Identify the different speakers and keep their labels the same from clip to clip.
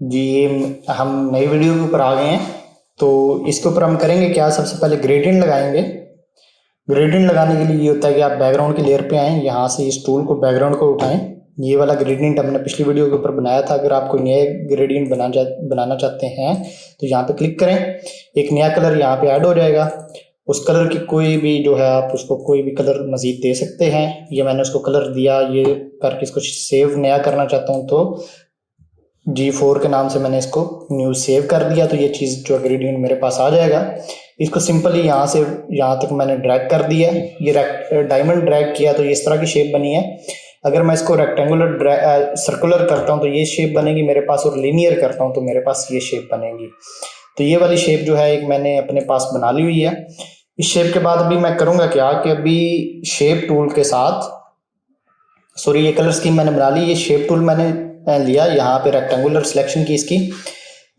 Speaker 1: जी ये हम नई वीडियो के ऊपर आ गए हैं। तो इसके ऊपर हम करेंगे क्या, सबसे पहले ग्रेडियंट लगाएंगे। ग्रेडियंट लगाने के लिए ये होता है कि आप बैकग्राउंड की लेयर पे आएँ, यहाँ से इस टूल को बैकग्राउंड को उठाएं। ये वाला ग्रेडियंट हमने पिछली वीडियो के ऊपर बनाया था। अगर आप कोई नया ग्रेडियंट बनाना चाहते हैं तो यहाँ पे क्लिक करें, एक नया कलर यहाँ पे ऐड हो जाएगा। उस कलर की कोई भी जो है आप उसको कोई भी कलर मजीद दे सकते हैं। ये मैंने उसको कलर दिया, ये करके इसको सेव नया करना चाहता हूँ तो G4 के नाम से मैंने इसको न्यू सेव कर दिया। तो ये चीज़ जो ग्रेडियंट मेरे पास आ जाएगा। इसको सिंपली यहाँ से यहाँ तक मैंने ड्रैग कर दिया है। ये डायमंड ड्रैग किया तो ये इस तरह की शेप बनी है। अगर मैं इसको रेक्टेंगुलर सर्कुलर करता हूँ तो ये शेप बनेगी मेरे पास, और लीनियर करता हूँ तो मेरे पास ये शेप बनेगी। तो ये वाली शेप जो है एक मैंने अपने पास बना ली हुई है। इस शेप के बाद अभी मैं करूँगा क्या कि अभी शेप टूल के साथ, सॉरी ये कलर स्कीम मैंने बना ली, ये शेप टूल मैंने लिया, यहाँ पे रेक्टेंगुलर सिलेक्शन की इसकी।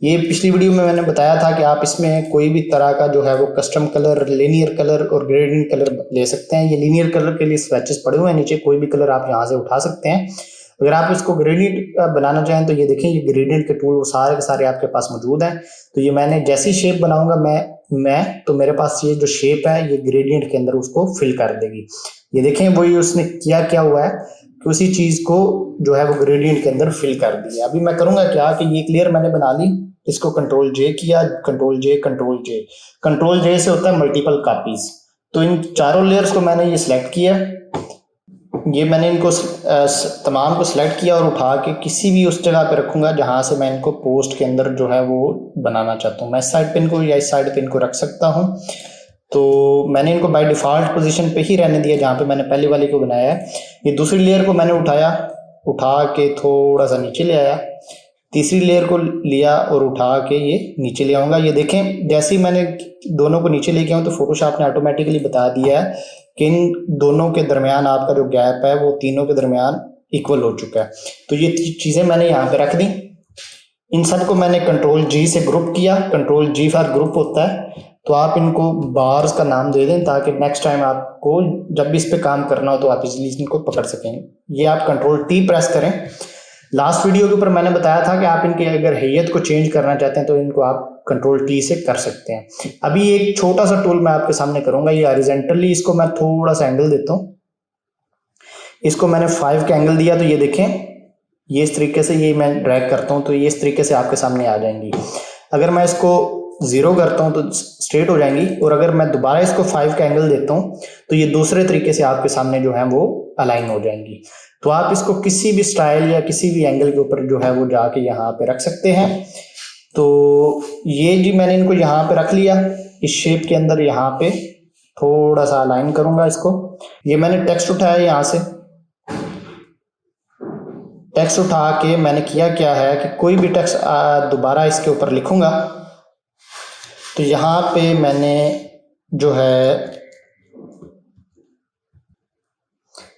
Speaker 1: ये पिछली वीडियो में मैंने बताया था कि आप इसमें कोई भी तरह का जो है वो कस्टम कलर, लीनियर कलर और ग्रेडियंट कलर ले सकते हैं। ये लीनियर कलर के लिए स्वेचेस पड़े हुए हैं नीचे, कोई भी कलर आप यहाँ से उठा सकते हैं। अगर आप इसको ग्रेडियंट बनाना चाहें तो ये देखें, ये ग्रेडियंट के टूल सारे के सारे आपके पास मौजूद हैं। तो ये मैंने जैसी शेप बनाऊंगा मैं तो मेरे पास ये जो शेप है ये ग्रेडियंट के अंदर उसको फिल कर देगी। ये देखें वही उसने क्या हुआ है कि उसी चीज को जो है वो ग्रेडियंट के अंदर फिल कर दिया। अभी मैं करूंगा क्या कि ये क्लियर मैंने बना ली, इसको कंट्रोल जे किया, कंट्रोल जे से होता है मल्टीपल कॉपीज। तो इन चारों लेयर्स को मैंने ये सिलेक्ट किया, ये मैंने इनको तमाम को सिलेक्ट किया और उठा के किसी भी उस जगह पे रखूंगा जहां से मैं इनको पोस्ट के अंदर जो है वो बनाना चाहता हूँ। मैं इस साइड पे इनको या इस साइड पे इनको रख सकता हूँ। तो मैंने इनको बाय डिफ़ॉल्ट पोजीशन पे ही रहने दिया जहाँ पे मैंने पहले वाले को बनाया है। ये दूसरी लेयर को मैंने उठा के थोड़ा सा नीचे ले आया, तीसरी लेयर को लिया और उठा के ये नीचे ले आऊँगा। ये देखें जैसे ही मैंने दोनों को नीचे लेके आऊँ तो फोटोशॉप ने ऑटोमेटिकली बता दिया है कि इन दोनों के दरमियान आपका जो गैप है वो तीनों के दरमियान इक्वल हो चुका है। तो ये चीज़ें मैंने यहाँ पे रख दी। इन सब को मैंने कंट्रोल जी से ग्रुप किया, कंट्रोल जी फॉर ग्रुप होता है। तो आप इनको बार्स का नाम दे दें ताकि नेक्स्ट टाइम आपको जब भी इस पे काम करना हो तो आप इजीली इनको पकड़ सकें। ये आप कंट्रोल टी प्रेस करें। लास्ट वीडियो के ऊपर मैंने बताया था कि आप इनके अगर हैयत को चेंज करना चाहते हैं तो इनको आप कंट्रोल टी से कर सकते हैं। अभी एक छोटा सा टूल मैं आपके सामने करूंगा, ये हॉरिजॉन्टली इसको मैं थोड़ा सा एंगल देता हूँ। इसको मैंने 5 का एंगल दिया तो ये देखें, ये इस तरीके से ये मैं ड्रैग करता हूँ तो ये इस तरीके से आपके सामने आ जाएंगी। अगर मैं इसको 0 करता हूँ तो स्ट्रेट हो जाएंगी, और अगर मैं दोबारा इसको 5 का एंगल देता हूँ तो ये दूसरे तरीके से आपके सामने जो है वो अलाइन हो जाएंगी। तो आप इसको किसी भी स्टाइल या किसी भी एंगल के ऊपर जो है वो जाके यहाँ पे रख सकते हैं। तो ये जी मैंने इनको यहाँ पे रख लिया, इस शेप के अंदर यहाँ पे थोड़ा सा अलाइन करूंगा इसको। ये मैंने टेक्स्ट उठाया, यहाँ से टेक्स्ट उठा के मैंने किया क्या है कि कोई भी टेक्स्ट दोबारा इसके ऊपर लिखूंगा तो यहाँ पे मैंने जो है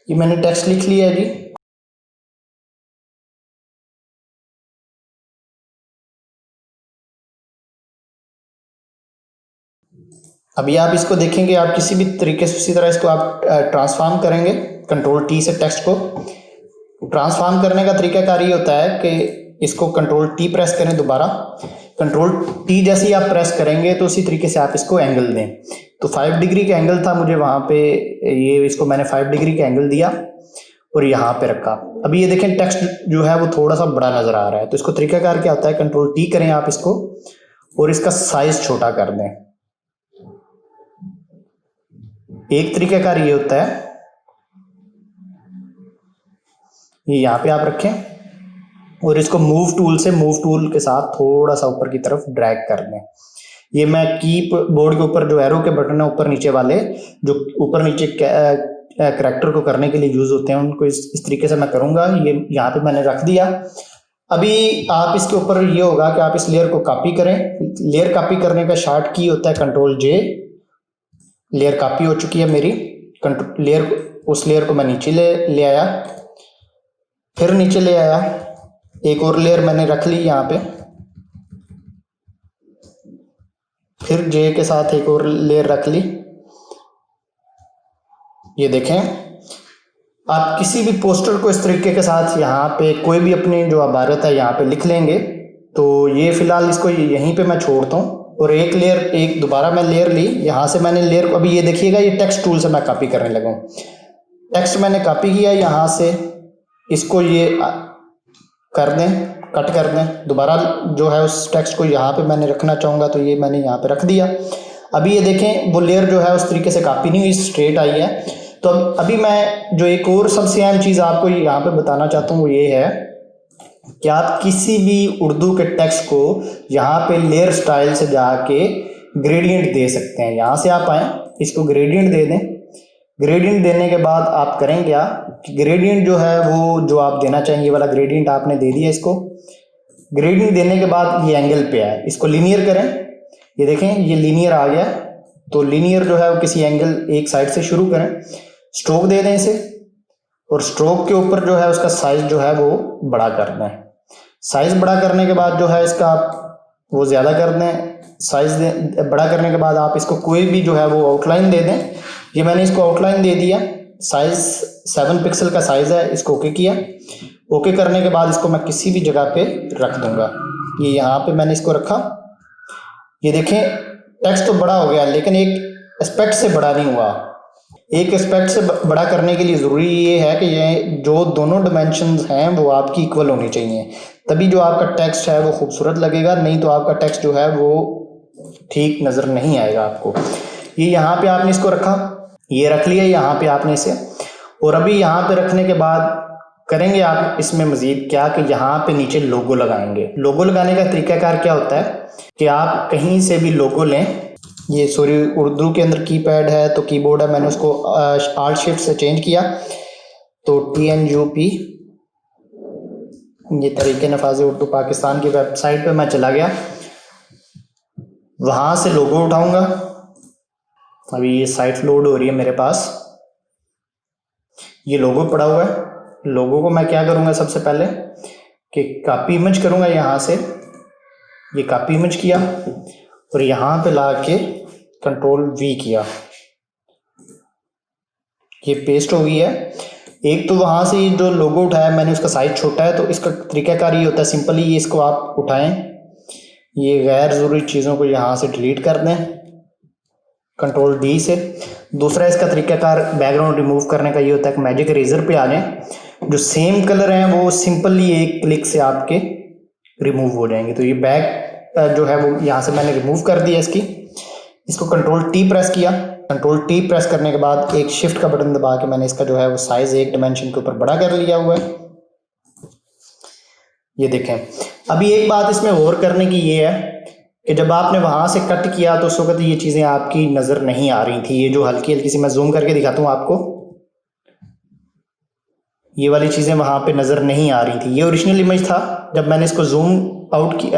Speaker 1: ये मैंने टेक्स्ट लिख लिया है जी। अभी आप इसको देखेंगे, आप किसी भी तरीके से उसी तरह इसको आप ट्रांसफॉर्म करेंगे। कंट्रोल टी से टेक्स्ट को ट्रांसफॉर्म करने का तरीकाकार ये होता है कि इसको कंट्रोल टी प्रेस करें दोबारा। कंट्रोल टी जैसे ही आप प्रेस करेंगे तो उसी तरीके से आप इसको एंगल दें। तो 5 डिग्री का एंगल था मुझे वहाँ पे, ये इसको मैंने 5 डिग्री का एंगल दिया और यहाँ पे रखा। अभी ये देखें टेक्स्ट जो है वो थोड़ा सा बड़ा नजर आ रहा है। तो इसको तरीकाकार क्या होता है, कंट्रोल टी करें आप इसको और इसका साइज छोटा कर दें। एक तरीकाकार ये होता है, ये यहाँ पे आप रखें और इसको मूव टूल के साथ थोड़ा सा ऊपर की तरफ ड्रैग कर दें। ये मैं कीबोर्ड के ऊपर जो एरो के बटन है ऊपर नीचे वाले, जो ऊपर नीचे करैक्टर को करने के लिए यूज होते हैं, उनको इस तरीके से मैं करूंगा। ये यहाँ पे मैंने रख दिया। अभी आप इसके ऊपर ये होगा कि आप इस लेयर को कॉपी करें। लेयर कॉपी करने का शॉर्ट की होता है कंट्रोल जे। लेयर कॉपी हो चुकी है मेरी, उस लेयर को मैं नीचे ले आया, फिर नीचे ले आया, एक और लेयर मैंने रख ली यहाँ पे, फिर जे के साथ एक और लेयर रख ली। ये देखें, आप किसी भी पोस्टर को इस तरीके के साथ यहाँ पे कोई भी अपनी जो इबारत है यहाँ पे लिख लेंगे तो ये फिलहाल इसको यहीं पे मैं छोड़ता हूँ और एक दोबारा मैं लेयर ली, यहाँ से मैंने लेयर को, अभी ये देखिएगा ये टेक्स्ट टूल से मैं कॉपी करने लगा हूँ। टेक्स्ट मैंने कॉपी किया, यहाँ से इसको ये कर दें, कट कर दें। दोबारा जो है उस टेक्स्ट को यहाँ पे मैंने रखना चाहूँगा तो ये मैंने यहाँ पे रख दिया। अभी ये देखें वो लेयर जो है उस तरीके से कॉपी नहीं हुई, स्ट्रेट आई है। तो अभी मैं जो एक और सबसे अहम चीज़ आपको यहाँ पे बताना चाहता हूँ वो ये है कि आप किसी भी उर्दू के टेक्स्ट को यहाँ पे लेयर स्टाइल से जाके ग्रेडियंट दे सकते हैं। यहाँ से आप आएँ, इसको ग्रेडियंट दे दें। ग्रेडियंट देने के बाद आप करें क्या कि ग्रेडियंट जो है वो जो आप देना चाहेंगे वाला ग्रेडियंट आपने दे दिया इसको। ग्रेडियंट देने के बाद ये एंगल पे है, इसको लीनियर करें। ये देखें ये लीनियर आ गया। तो लीनियर जो है वो किसी एंगल एक साइड से शुरू करें, स्ट्रोक दे दें इसे, और स्ट्रोक के ऊपर जो है उसका साइज जो है वो बड़ा कर दें। साइज बड़ा करने के बाद जो है इसका वो ज़्यादा कर दें। साइज बड़ा करने के बाद आप इसको कोई भी जो है वो आउटलाइन दे दें। ये मैंने इसको आउटलाइन दे दिया, साइज 7 पिक्सल का साइज है, इसको ओके किया। ओके करने के बाद इसको मैं किसी भी जगह पे रख दूंगा। ये यहाँ पे मैंने इसको रखा। ये देखें टेक्स्ट तो बड़ा हो गया लेकिन एक एस्पेक्ट से बड़ा नहीं हुआ। एक एस्पेक्ट से बड़ा करने के लिए ज़रूरी ये है कि ये जो दोनों डिमेंशंस हैं वो आपकी इक्वल होनी चाहिए, तभी जो आपका टेक्स्ट है वो खूबसूरत लगेगा। नहीं तो आपका टेक्स्ट जो है वो ठीक नज़र नहीं आएगा आपको। ये यहाँ पे आपने इसको रखा, ये रख लिया यहाँ पे आपने इसे। और अभी यहाँ पे रखने के बाद करेंगे आप इसमें मज़ीद क्या कि यहाँ पे नीचे लोगो लगाएंगे। लोगो लगाने का तरीकाकार क्या होता है कि आप कहीं से भी लोगो लें। ये सॉरी उर्दू के अंदर कीपैड है तो कीबोर्ड है, मैंने उसको आल्ट शिफ्ट से चेंज किया तो TNUP, ये तरीके नफाज उर्दू पाकिस्तान की वेबसाइट पे मैं चला गया, वहाँ से लोगो उठाऊंगा। अभी ये साइट लोड हो रही है मेरे पास, ये लोगो पड़ा हुआ है। लोगो को मैं क्या करूँगा सबसे पहले कि कॉपी इमेज करूँगा, यहाँ से ये कॉपी इमेज किया और यहाँ पे ला के Ctrl+V किया, ये पेस्ट हो गई है। एक तो वहाँ से जो लोगो उठाया मैंने उसका साइज छोटा है, तो इसका तरीकाकार ये होता है सिंपली ये इसको आप उठाएं, ये गैर ज़रूरी चीज़ों को यहाँ से डिलीट कर दें Ctrl+D से। दूसरा इसका तरीकाकार बैकग्राउंड रिमूव करने का ये होता है कि मैजिक इरेजर पे आ जाएं, जो सेम कलर हैं वो सिंपली एक क्लिक से आपके रिमूव हो जाएंगे। तो ये बैक जो है वो यहाँ से मैंने रिमूव कर दिया इसको Ctrl+T प्रेस किया। Ctrl+T प्रेस करने के बाद एक शिफ्ट का बटन दबा के मैंने इसका जो है वो साइज एक डिमेंशन के ऊपर बड़ा कर लिया हुआ है। ये देखें। अभी एक बात इसमें और करने की ये है कि जब आपने वहां से कट किया तो उस वक्त ये चीजें आपकी नजर नहीं आ रही थी। ये जो हल्की हल्की सी मैं जूम करके दिखाता हूँ आपको, ये वाली चीजें वहां पे नजर नहीं आ रही थी। ये ओरिजिनल इमेज था, जब मैंने इसको जूम आउट की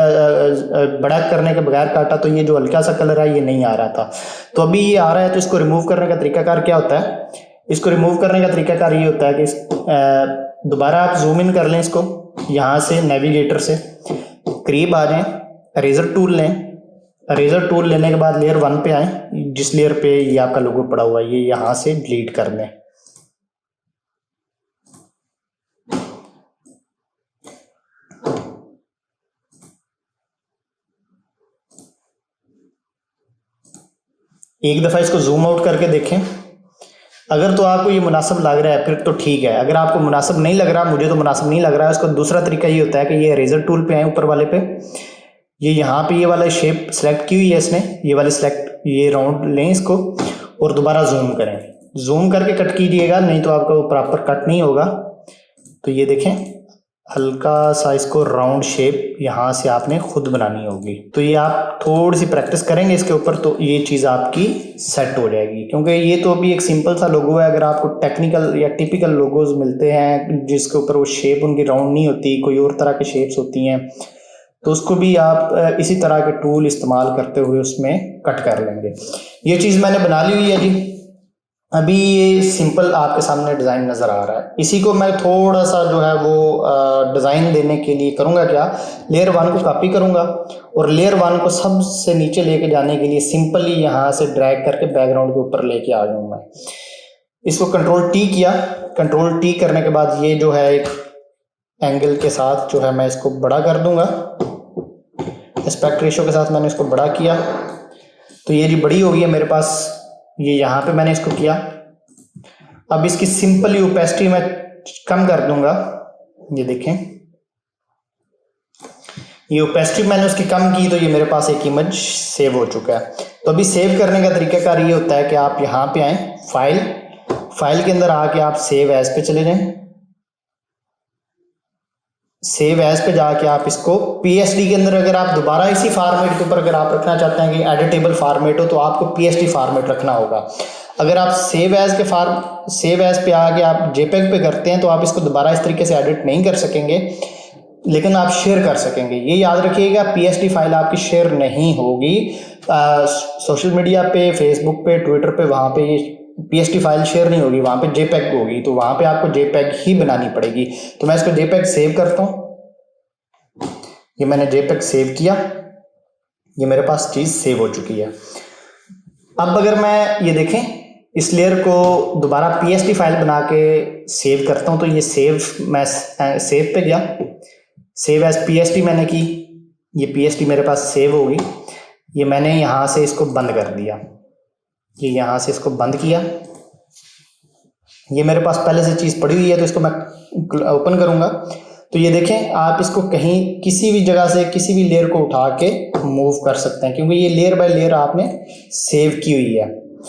Speaker 1: बड़ा करने के बगैर काटा तो ये जो हल्का सा कलर है ये नहीं आ रहा था। तो अभी ये आ रहा है। तो इसको रिमूव करने का तरीकाकार क्या होता है? इसको रिमूव करने का तरीकाकार ये होता है कि दोबारा आप जूम इन कर लें इसको, यहाँ से नेविगेटर से करीब आ जाएं, इरेजर टूल लें। इरेजर टूल लेने के बाद लेयर 1 पे आएँ, जिस लेयर पे ये आपका लोगो पड़ा हुआ है ये यहाँ से डिलीट कर दें। एक दफ़ा इसको जूम आउट करके देखें, अगर तो आपको ये मुनासिब लग रहा है फिर तो ठीक है। अगर आपको मुनासिब नहीं लग रहा, मुझे तो मुनासिब नहीं लग रहा है, उसका दूसरा तरीका ये होता है कि ये इरेजर टूल पे आए ऊपर वाले पे, ये यहाँ पे ये वाला शेप सेलेक्ट की हुई है इसने, ये वाले सेलेक्ट, ये राउंड लें इसको और दोबारा जूम करें। जूम करके कट कीजिएगा, नहीं तो आपका वो प्रॉपर कट नहीं होगा। तो ये देखें हल्का सा इसको राउंड शेप यहाँ से आपने खुद बनानी होगी। तो ये आप थोड़ी सी प्रैक्टिस करेंगे इसके ऊपर तो ये चीज़ आपकी सेट हो जाएगी। क्योंकि ये तो अभी एक सिंपल सा लोगो है, अगर आपको टेक्निकल या टिपिकल लोगोज मिलते हैं जिसके ऊपर वो शेप उनकी राउंड नहीं होती, कोई और तरह के शेप्स होती हैं, तो उसको भी आप इसी तरह के टूल इस्तेमाल करते हुए उसमें कट कर लेंगे। ये चीज़ मैंने बना ली हुई है जी। अभी ये सिंपल आपके सामने डिज़ाइन नज़र आ रहा है। इसी को मैं थोड़ा सा जो है वो डिज़ाइन देने के लिए करूँगा क्या, लेयर 1 को कॉपी करूँगा और लेयर 1 को सबसे नीचे लेके जाने के लिए सिंपली यहाँ से ड्रैग करके बैकग्राउंड के ऊपर लेके आ जाऊँगा। इसको Ctrl+T किया। Ctrl+T करने के बाद ये जो है एक एंगल के साथ जो है मैं इसको बड़ा कर दूँगा। एस्पेक्ट रेशो के साथ मैंने इसको बड़ा किया तो ये जी बड़ी हो गई है मेरे पास, ये यहाँ पे मैंने इसको किया। अब इसकी सिंपल ओपेसिटी मैं कम कर दूंगा, ये देखें ये ओपेसिटी मैंने उसकी कम की तो ये मेरे पास एक इमेज सेव हो चुका है। तो अभी सेव करने का तरीकाकार ये होता है कि आप यहाँ पे आए, फाइल के अंदर आके आप सेव एज पे चले जाएं। सेव एज पे जाके आप इसको PSD के अंदर, अगर आप दोबारा इसी फॉर्मेट के ऊपर अगर आप रखना चाहते हैं कि एडिटेबल फॉर्मेट हो तो आपको PSD फॉर्मेट रखना होगा। अगर आप सेव एज पे आके आप JPEG पे करते हैं तो आप इसको दोबारा इस तरीके से एडिट नहीं कर सकेंगे, लेकिन आप शेयर कर सकेंगे। ये याद रखिएगा, PSD फाइल आपकी शेयर नहीं होगी सोशल मीडिया पे, फेसबुक पे, ट्विटर पे, वहाँ पे ये PSD फाइल शेयर नहीं होगी, वहाँ पे JPEG होगी, तो वहाँ पे आपको JPEG ही बनानी पड़ेगी। तो मैं इसको JPEG सेव करता हूँ, ये मैंने JPEG सेव किया, ये मेरे पास चीज़ सेव हो चुकी है। अब अगर मैं ये देखें इस लेयर को दोबारा PSD फाइल बना के सेव करता हूँ तो ये मैं सेव पे गया, सेव एज PSD मैंने की, ये PSD मेरे पास सेव होगी। ये मैंने यहाँ से इसको बंद कर दिया, ये यहाँ से इसको बंद किया। ये मेरे पास पहले से चीज़ पड़ी हुई है तो इसको मैं ओपन करूँगा तो ये देखें आप इसको कहीं किसी भी जगह से किसी भी लेयर को उठा के मूव कर सकते हैं, क्योंकि ये लेयर बाय लेयर आपने सेव की हुई है।